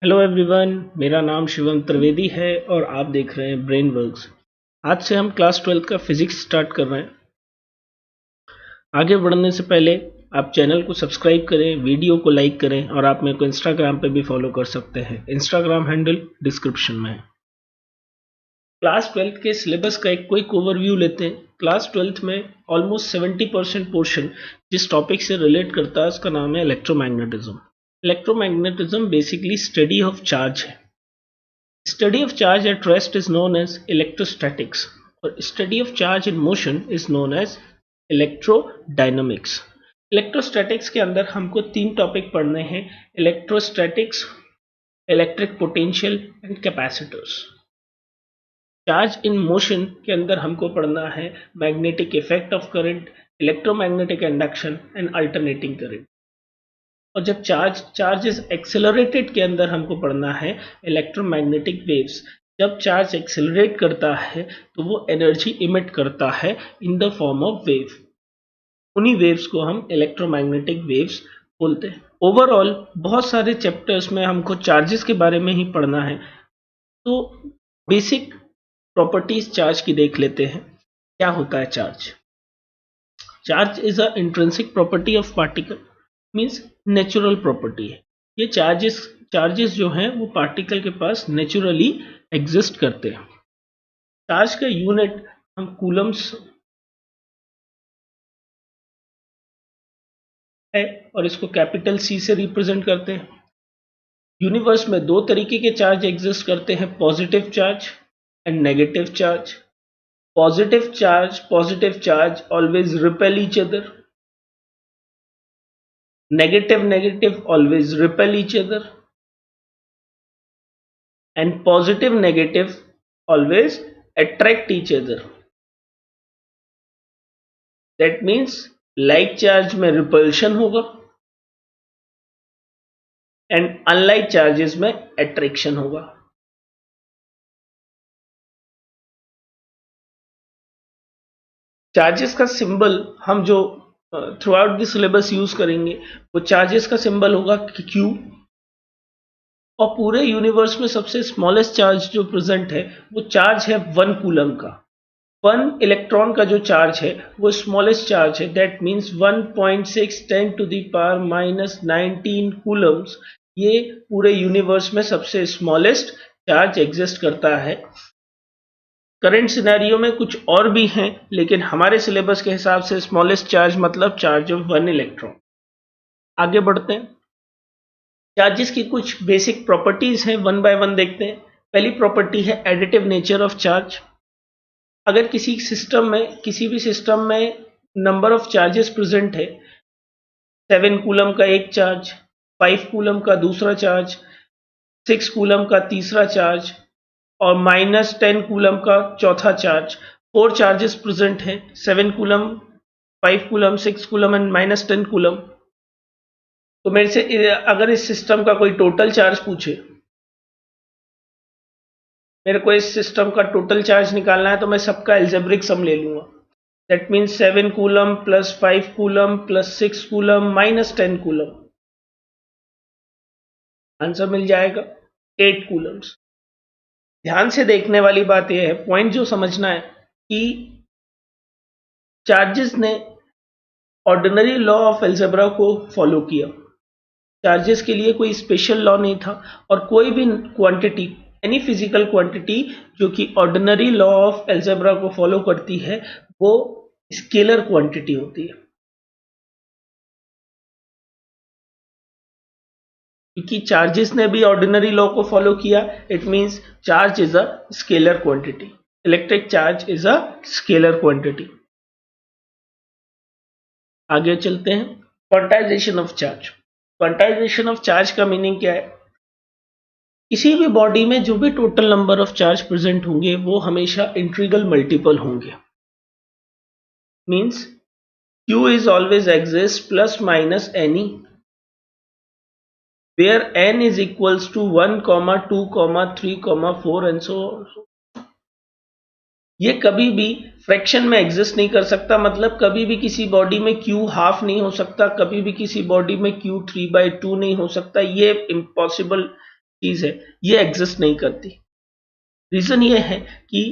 Hello everyone, मेरा नाम शिवम त्रिवेदी है और आप देख रहे हैं ब्रेन वर्क्स। आज से हम क्लास 12th का फिजिक्स स्टार्ट कर रहे हैं। आगे बढ़ने से पहले आप चैनल को सब्सक्राइब करें, वीडियो को लाइक करें और आप मेरे को इंस्टाग्राम पे भी फॉलो कर सकते हैं। इंस्टाग्राम हैंडल डिस्क्रिप्शन में है। क्लास 12th के सिलेबस का एक क्विक ओवरव्यू लेते हैं। क्लास 12th में ऑलमोस्ट 70% पोर्शन जिस टॉपिक से रिलेट करता है उसका नाम है electromagnetism. Electromagnetism basically study of charge है। Study of charge at rest is known as electrostatics और study of charge in motion is known as electrodynamics। Electrostatics के अंदर हमको तीन टॉपिक पढ़ने हैं: electrostatics, electric potential and capacitors. Charge in motion के अंदर हमको पढ़ना है magnetic effect of current, electromagnetic induction and alternating current. और जब चार्ज इज एक्सेलरेटेड के अंदर हमको पढ़ना है इलेक्ट्रोमैग्नेटिक वेव्स। जब चार्ज एक्सेलरेट करता है तो वो एनर्जी इमिट करता है in the form of wave. उन्हीं वेव्स को हम इलेक्ट्रोमैग्नेटिक वेव्स बोलते हैं। ओवरऑल बहुत सारे चैप्टर्स में हमको चार्जेस के बारे में ही पढ़ना है, तो बेसिक प्रॉपर्टीज चार्ज की देख लेते हैं। क्या होता है charge? Charge is a intrinsic property of particle, means natural property है। ये चार्जेस जो हैं वो पार्टिकल के पास नेचुरली एग्जिस्ट करते हैं। चार्ज का यूनिट हम कूलम्स है और इसको कैपिटल सी से रिप्रेजेंट करते हैं। यूनिवर्स में दो तरीके के चार्ज एग्जिस्ट करते हैं: positive charge and negative charge. Positive charge always repel each other, negative always repel each other, and negative always attract each other. That means like charge में repulsion होगा and unlike charges में attraction होगा। Charges का symbol हम जो through out the syllabus use करेंगे वो charges का सिंबल होगा Q। और पूरे यूनिवर्स में सबसे स्मॉलेस्ट चार्ज जो प्रेजेंट है वो चार्ज है 1 कूलम का। 1 इलेक्ट्रॉन का जो चार्ज है वो स्मॉलेस्ट चार्ज है, that means 1.6 10 to the power -19 Coulomb's. ये पूरे यूनिवर्स में सबसे स्मॉलेस्ट चार्ज एग्जिस्ट करता है। करंट सिनेरियो में कुछ और भी हैं, लेकिन हमारे सिलेबस के हिसाब से स्मॉलेस्ट चार्ज मतलब चार्ज ऑफ 1 इलेक्ट्रॉन। आगे बढ़ते हैं। चार्जेस की कुछ बेसिक प्रॉपर्टीज हैं, वन बाय वन देखते हैं। पहली प्रॉपर्टी है एडिटिव नेचर ऑफ चार्ज। अगर किसी भी सिस्टम में नंबर ऑफ चार्जेस प्रेजेंट है, 7 कूलम का एक चार्ज, 5 कूलम का दूसरा चार्ज, 6 कूलम का तीसरा चार्ज और -10 कूलम का चौथा चार्ज। 4 चार्जेस प्रेजेंट हैं: 7 coulomb, 5 coulomb, 6 coulomb and -10 coulomb. तो मेरे से अगर इस सिस्टम का कोई टोटल चार्ज पूछे, मेरे को इस सिस्टम का टोटल चार्ज निकालना है, तो मैं सबका एल्जेब्रिक सम ले लूंगा। That means 7 coulomb plus 5 coulomb plus 6 coulomb -10 coulomb. Answer मिल जाएगा 8 कूलम्स। ध्यान से देखने वाली बात यह है, पॉइंट जो समझना है कि चार्जेस ने ऑर्डिनरी लॉ ऑफ अलजेब्रा को फॉलो किया। चार्जेस के लिए कोई स्पेशल लॉ नहीं था और कोई भी क्वांटिटी, एनी फिजिकल क्वांटिटी जो कि ऑर्डिनरी लॉ ऑफ अलजेब्रा को फॉलो करती है वो स्केलर क्वांटिटी होती है। क्योंकि चार्जेस ने भी ऑर्डिनरी लॉ को फॉलो किया, it means charge is a scalar quantity. Electric charge is a scalar quantity. आगे चलते हैं। Quantization of charge. Quantization of charge का मीनिंग क्या है? किसी भी बॉडी में जो भी total number of charge present होंगे वो हमेशा इंटीग्रल मल्टीपल होंगे। Means Q is always exists plus minus any where n is equals to 1, 2, 3, 4 and so on। ये कभी भी फ्रैक्शन में एग्जिस्ट नहीं कर सकता, मतलब कभी भी किसी बॉडी में Q हाफ नहीं हो सकता, कभी भी किसी बॉडी में Q 3/2 नहीं हो सकता। ये इम्पॉसिबल चीज है ये एग्जिस्ट नहीं करती। रीजन ये है कि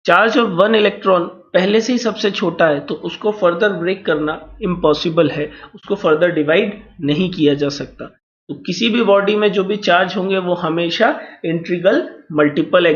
चार्ज ऑफ वन इलेक्ट्रॉन पहले से ही सबसे छोटा है, तो उसको फर्दर ब्रेक करना इम्पॉसिबल है, उसको फर्दर डिवाइड नहीं किया जा सकता। तो किसी भी बॉडी में जो भी चार्ज होंगे वो हमेशा इंटीग्रल मल्टीपल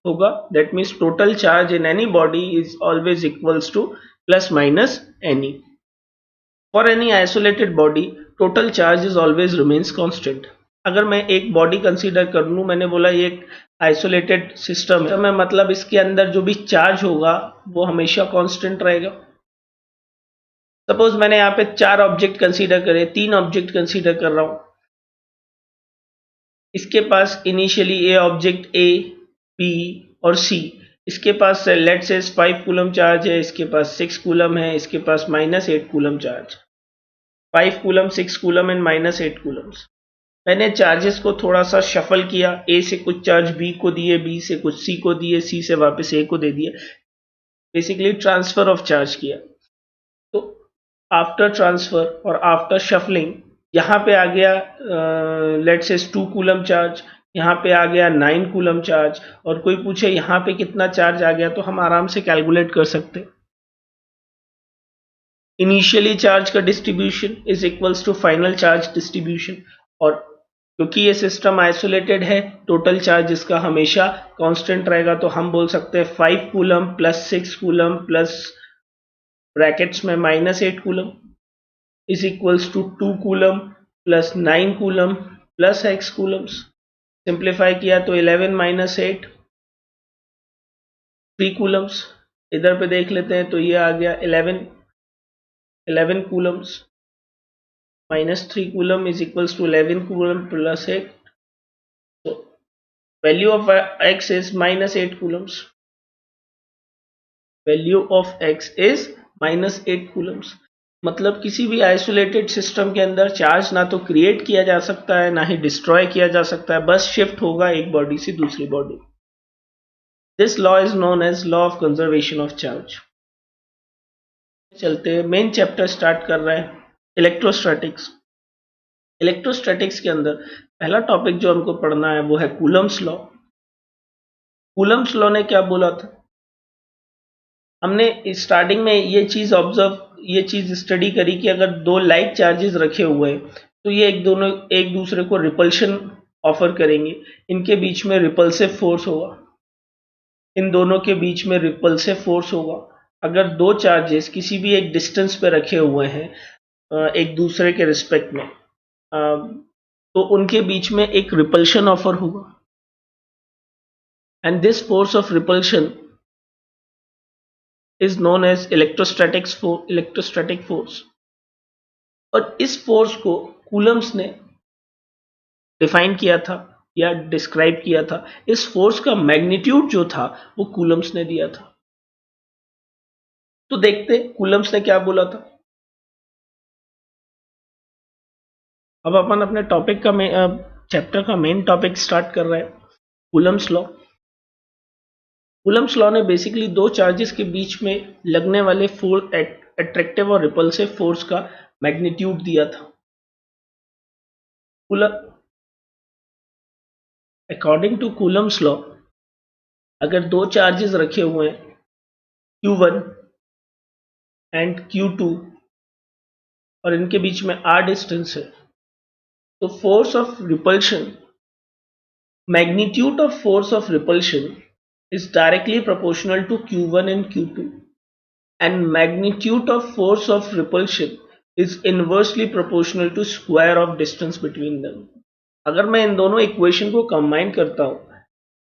होगा। That means total charge in any body is always equals two plus minus any. For any isolated body total charge is always remains constant. अगर मैं एक बॉडी कंसीडर कर लूं, मैंने बोला ये एक आइसोलेटेड सिस्टम है, मतलब इसके अंदर जो भी चार्ज होगा वो हमेशा कांस्टेंट रहेगा। सपोज मैंने यहाँ पे 4 ऑब्जेक्ट कंसीडर करे, 3 ऑब्जेक्ट कंसीडर कर रहा हूं। इसके पास initially a object A, B और सी, इसके पास लेट से 5 कूलम चार्ज है, इसके पास 6 कूलम है, इसके पास -8 coulomb charge. 5 coulomb, 6 coulomb and -8 Coulomb's. मैंने चार्जेस को थोड़ा सा शफल किया, ए से कुछ चार्ज बी को दिए, बी से कुछ सी को दिए, सी से वापस ए को दे दिए, बेसिकली ट्रांसफर ऑफ चार्ज किया। तो आफ्टर ट्रांसफर और आफ्टर शफलिंग यहाँ पे आ गया लेट से 2 कूलम चार्ज, यहाँ पे आ गया 9 कूलम चार्ज, और कोई पूछे यहाँ पे कितना चार्ज आ गया तो हम आराम से कैलकुलेट कर सकते हैं। इनिशियली चार्ज का distribution is equals to final charge distribution, और क्योंकि ये सिस्टम आइसोलेटेड है टोटल चार्ज इसका हमेशा कांस्टेंट रहेगा, तो हम बोल सकते हैं 5 coulomb plus 6 coulomb plus brackets में -8 coulomb is equals to 2 coulomb plus 9 coulomb plus x coulombs. Simplify किया तो 11 - 8 3 कूलम्स। इधर पे देख लेते हैं तो ये आ गया 11 coulombs -3 coulomb is equals to 11 coulomb plus 8। तो value of x is -8 coulombs. Value of x is -8 coulombs. मतलब किसी भी आइसोलेटेड सिस्टम के अंदर चार्ज ना तो क्रिएट किया जा सकता है ना ही डिस्ट्रॉय किया जा सकता है, बस शिफ्ट होगा एक बॉडी से दूसरी body. This law is known as law of conservation of charge. चलते मेन चैप्टर स्टार्ट कर रहे हैं, इलेक्ट्रोस्टैटिक्स। इलेक्ट्रोस्टैटिक्स के अंदर पहला टॉपिक जो हमको पढ़ना है वो है कूलम्स लॉ। कूलम्स लॉ ने क्या बोला था? हमने स्टार्टिंग में ये चीज स्टडी करी कि अगर दो लाइक चार्जेस रखे हुए हैं तो ये एक दूसरे को रिपल्शन ऑफर करेंगे, इनके बीच में रिपल्सिव फोर्स होगा, इन दोनों के बीच में रिपल्सिव फोर्स होगा। अगर दो चार्जेस किसी भी एक डिस्टेंस पे रखे हुए हैं एक दूसरे के रिस्पेक्ट में, तो उनके बीच में एक रिपल्शन ऑफर होगा, and this force of repulsion is known as electrostatic force। और इस फोर्स को कूलम्स ने डिफाइन किया था या डिस्क्राइब किया था। इस फोर्स का मैग्नीट्यूड जो था वो कूलम्स ने दिया था। तो देखते कूलम्स ने क्या बोला था। अब अपन अपने टॉपिक का चैप्टर का मेन टॉपिक स्टार्ट कर रहे हैं, कूलम्स लॉ। कूलम्स लॉ ने बेसिकली दो चार्जेस के बीच में लगने वाले फोर्स, अट्रैक्टिव और रिपल्सिव फोर्स का मैग्नीट्यूड दिया था। अकॉर्डिंग टू कूलम्स लॉ, अगर दो चार्जेस रखे हुए हैं Q1 एंड Q2 और इनके बीच में r डिस्टेंस है, तो force of repulsion, magnitude of force of repulsion is directly proportional to Q1 and Q2, and magnitude of force of repulsion is inversely proportional to square of distance between them। अगर मैं इन दोनों equation को combine करता हूं,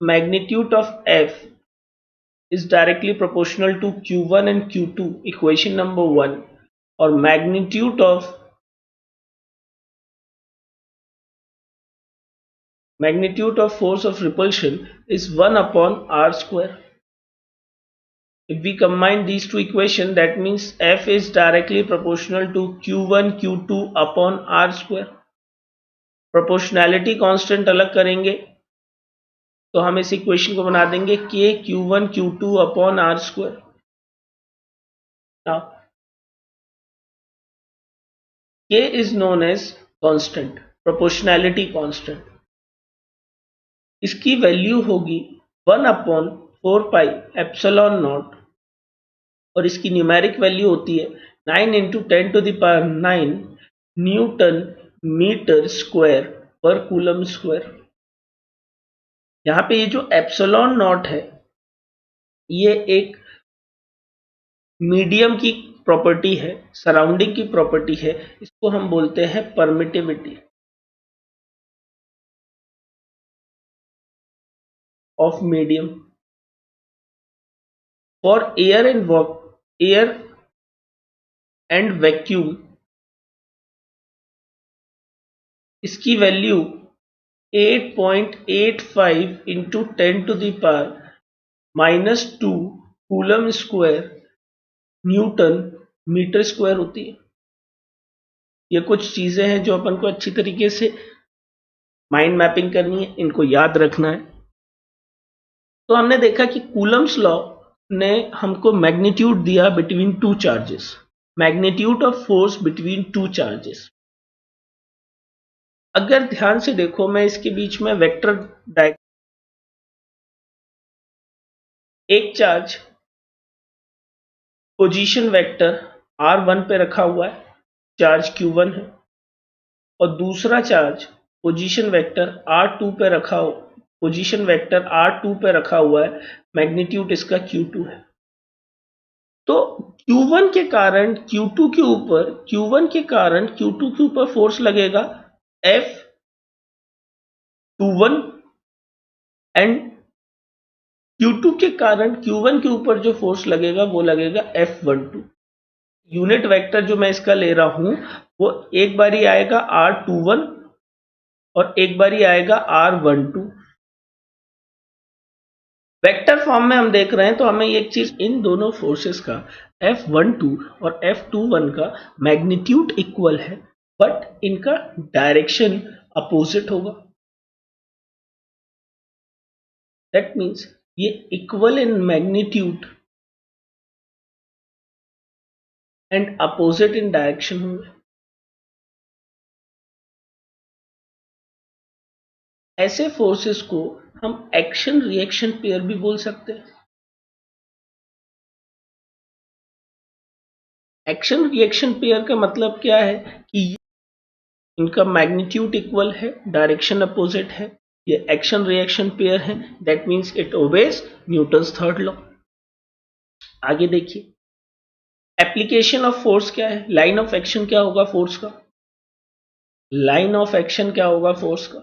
magnitude of F is directly proportional to Q1 and Q2, equation number 1, और magnitude of force of repulsion is 1 upon r square। If we combine these two equations, that means F is directly proportional to Q1 Q2 upon r square। Proportionality constant अलग करेंगे तो हम इस equation को बना देंगे K Q1 Q2 upon r square। Now K is known as constant, proportionality constant। इसकी value होगी 1/4πε0 और इसकी न्यूमेरिक वैल्यू होती है 9 × 10⁹ न्यूटन मीटर स्क्वायर पर कूलम स्क्वायर। यहाँ पे ये जो एप्सिलॉन नॉट है ये एक मीडियम की प्रॉपर्टी है, सराउंडिंग की प्रॉपर्टी है, इसको हम बोलते हैं permittivity of medium. For air and vacuum इसकी value 8.85 × 10⁻⁻² coulomb square newton metre square होती है। ये कुछ चीजें हैं जो अपन को अच्छी तरीके से माइंड मैपिंग करनी है, इनको याद रखना है। तो हमने देखा कि कूलम्स लॉ ने हमको मैग्नीट्यूड दिया between two charges, magnitude of force between two charges. अगर ध्यान से देखो मैं इसके बीच में वेक्टर डायग्राम, एक चार्ज पोजीशन वेक्टर r1 पे रखा हुआ है, चार्ज q1 है, और दूसरा चार्ज पोजीशन वेक्टर r2 पे रखा हुआ है, मैग्नीट्यूड इसका q2 है। तो q1 के कारण q2 के ऊपर फोर्स लगेगा F21 एंड Q2 के कारण Q1 के ऊपर जो फोर्स लगेगा वो लगेगा F12। यूनिट वेक्टर जो मैं इसका ले रहा हूं वो एक बारी आएगा R21 और एक बारी आएगा R12। वेक्टर फॉर्म में हम देख रहे हैं तो हमें एक चीज, इन दोनों फोर्सेस का F12 और F21 का मैग्नीट्यूड इक्वल है बट इनका डायरेक्शन अपोजिट होगा। दैट मीन्स ये equal in magnitude and opposite in direction होंगे। ऐसे फोर्सेस को हम एक्शन रिएक्शन पेयर भी बोल सकते हैं। एक्शन रिएक्शन पेयर का मतलब क्या है कि इनका मैग्नीट्यूड इक्वल है, डायरेक्शन अपोजिट है, ये एक्शन रिएक्शन पेयर है। That means it obeys Newton's third law. आगे देखिए एप्लीकेशन ऑफ फोर्स क्या है, लाइन ऑफ एक्शन क्या होगा फोर्स का, लाइन ऑफ एक्शन क्या होगा फोर्स का।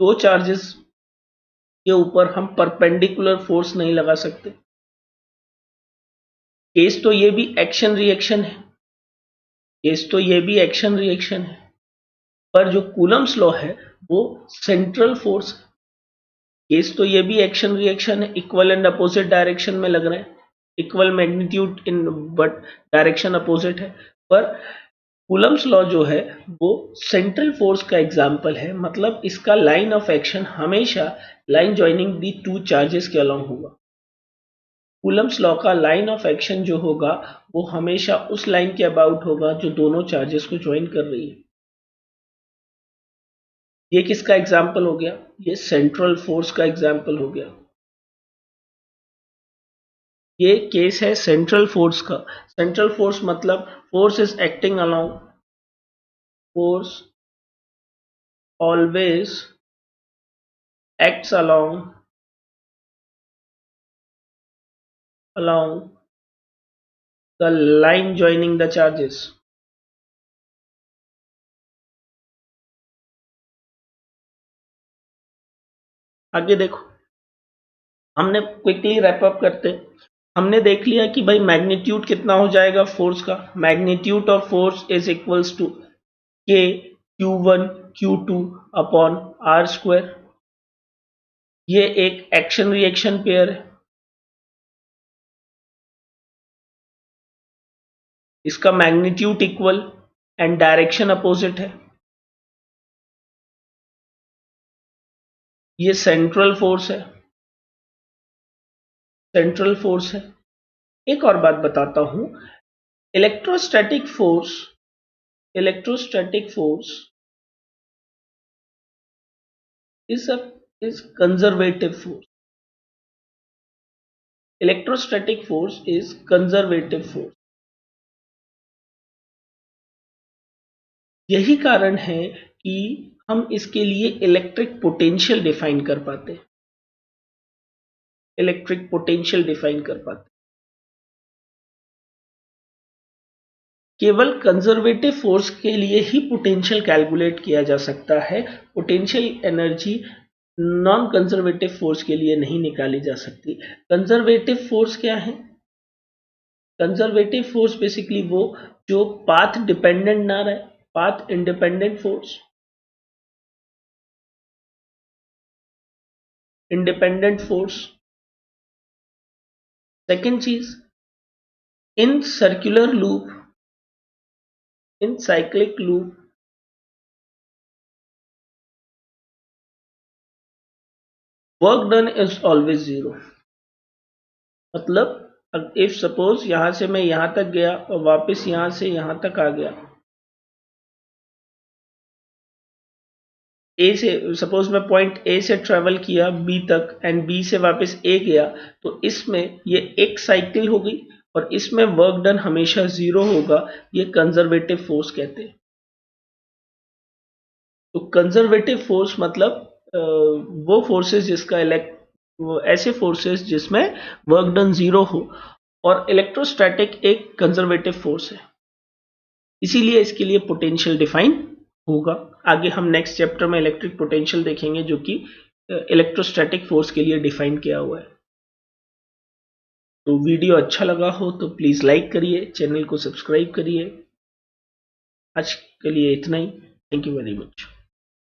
दो चार्जेस के ऊपर हम परपेंडिकुलर फोर्स नहीं लगा सकते। केस तो ये भी एक्शन रिएक्शन है, पर जो कूलम्स लॉ है वो सेंट्रल फोर्स। केस तो ये भी एक्शन रिएक्शन है, इक्वल एंड अपोजिट डायरेक्शन में लग रहे हैं, equal magnitude in but direction opposite है। पर कूलम्स लॉ जो है वो सेंट्रल फोर्स का एग्जाम्पल है, मतलब इसका लाइन ऑफ एक्शन हमेशा लाइन ज्वाइनिंग दी टू चार्जेस के अलॉन्ग होगा। कूलम्स लॉ का लाइन ऑफ एक्शन जो होगा वो हमेशा उस लाइन के अबाउट होगा जो दोनों चार्जेस को ज्वाइन कर रही है। ये किसका एग्जाम्पल हो गया, ये सेंट्रल फोर्स का एग्जाम्पल हो गया। ये केस है सेंट्रल फोर्स का। सेंट्रल फोर्स मतलब force is acting along, force always acts along the line joining the charges। आगे देखो, हमने क्विकली रैप अप करते, हमने देख लिया कि भाई मैग्नीट्यूड कितना हो जाएगा फोर्स का, magnitude of force is equals to k q1 q2 upon r square. ये एक एक्शन रिएक्शन पेयर है, इसका magnitude equal and direction opposite है। ये सेंट्रल फोर्स है। एक और बात बताता हूं, electrostatic force is conservative force. Electrostatic force is conservative force. यही कारण है कि हम इसके लिए इलेक्ट्रिक पोटेंशियल डिफाइन कर पाते हैं। इलेक्ट्रिक पोटेंशियल डिफाइन कर पाते। केवल कंजर्वेटिव फोर्स के लिए ही पोटेंशियल कैलकुलेट किया जा सकता है। Potential energy non conservative force के लिए नहीं निकाली जा सकती। कंजर्वेटिव फोर्स क्या है? कंजर्वेटिव फोर्स बेसिकली वो जो पाथ डिपेंडेंट ना रहे, path independent force. Independent force. Second चीज, in circular loop, in cyclic loop, work done is always zero. मतलब if suppose यहां से मैं यहां तक गया और वापस यहां से यहां तक आ गया, ए से सपोज मैं पॉइंट ए से ट्रेवल किया बी तक एंड बी से वापस ए गया, तो इसमें ये एक साइकिल हो गई और इसमें वर्क डन हमेशा जीरो होगा। ये कंजर्वेटिव फोर्स कहते हैं। तो कंजर्वेटिव फोर्स मतलब वो फोर्सेस जिसका वो ऐसे फोर्सेस जिसमें वर्क डन जीरो हो, और इलेक्ट्रोस्टैटिक एक कंजर्वेटिव फोर्स है, इसीलिए इसके लिए पोटेंशियल डिफाइन होगा। आगे हम नेक्स्ट चैप्टर में इलेक्ट्रिक पोटेंशियल देखेंगे जो कि इलेक्ट्रोस्टैटिक फोर्स के लिए डिफाइन किया हुआ है। तो वीडियो अच्छा लगा हो तो प्लीज लाइक करिए, चैनल को सब्सक्राइब करिए। आज के लिए इतना ही। Thank you very much.